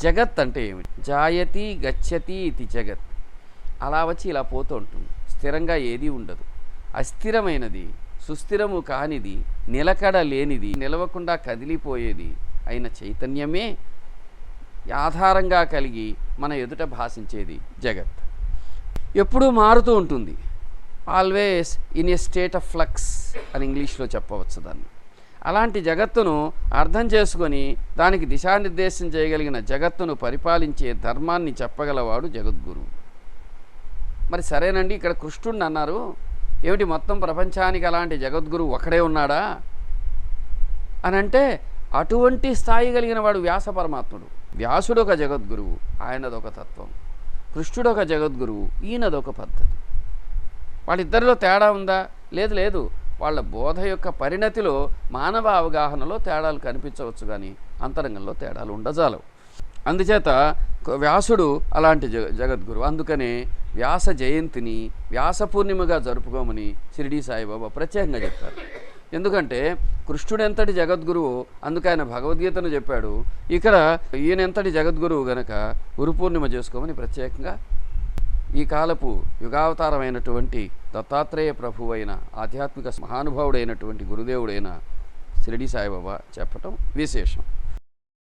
జగత్ అంటే ఏమిటి? జాయతి గచ్చతి ఇది జగత్. అలా వచ్చి ఇలా పోతూ ఉంటుంది. స్థిరంగా ఏదీ ఉండదు. అస్థిరమైనది, సుస్థిరము కానిది, నిలకడ లేనిది, నిలవకుండా కదిలిపోయేది అయిన చైతన్యమే ఆధారంగా కలిగి మన ఎదుట భాషించేది జగత్. ఎప్పుడూ మారుతూ ఉంటుంది. Always in a state of flux అని ఇంగ్లీష్లో చెప్పవచ్చు దాన్ని. అలాంటి జగత్తును అర్థం చేసుకొని దానికి దిశానిర్దేశం చేయగలిగిన, జగత్తును పరిపాలించే ధర్మాన్ని చెప్పగలవాడు జగద్గురువు. మరి సరేనండి, ఇక్కడ కృష్ణుడిని అన్నారు, ఏమిటి మొత్తం ప్రపంచానికి అలాంటి జగద్గురువు ఒకడే ఉన్నాడా అని అంటే, అటువంటి స్థాయి కలిగిన వాడు వ్యాస పరమాత్ముడు. వ్యాసుడు ఒక జగద్గురువు, ఆయనదొక తత్వం. కృష్ణుడు ఒక జగద్గురువు, ఈయనదొక పద్ధతి. వాళ్ళిద్దరిలో తేడా ఉందా? లేదు లేదు. వాళ్ళ బోధ యొక్క పరిణతిలో, మానవ అవగాహనలో తేడాలు కనిపించవచ్చు, కానీ అంతరంగంలో తేడాలు ఉండజాలవు. అందుచేత వ్యాసుడు అలాంటి జగద్గురువు. అందుకనే వ్యాస జయంతిని వ్యాస పూర్ణిమగా జరుపుకోమని షిరిడీ సాయిబాబా ప్రత్యేకంగా చెప్పారు. ఎందుకంటే కృష్ణుడు ఎంతటి జగద్గురువు, అందుకు ఆయన భగవద్గీతను చెప్పాడు. ఇక్కడ ఈయన ఎంతటి జగద్గురువు గనక గురు పూర్ణిమ చేసుకోమని ప్రత్యేకంగా ఈ కాలపు యుగావతారమైనటువంటి దత్తాత్రేయ ప్రభువైన ఆధ్యాత్మిక మహానుభావుడైనటువంటి గురుదేవుడైన షిరిడీ సాయిబాబా చెప్పటం విశేషం.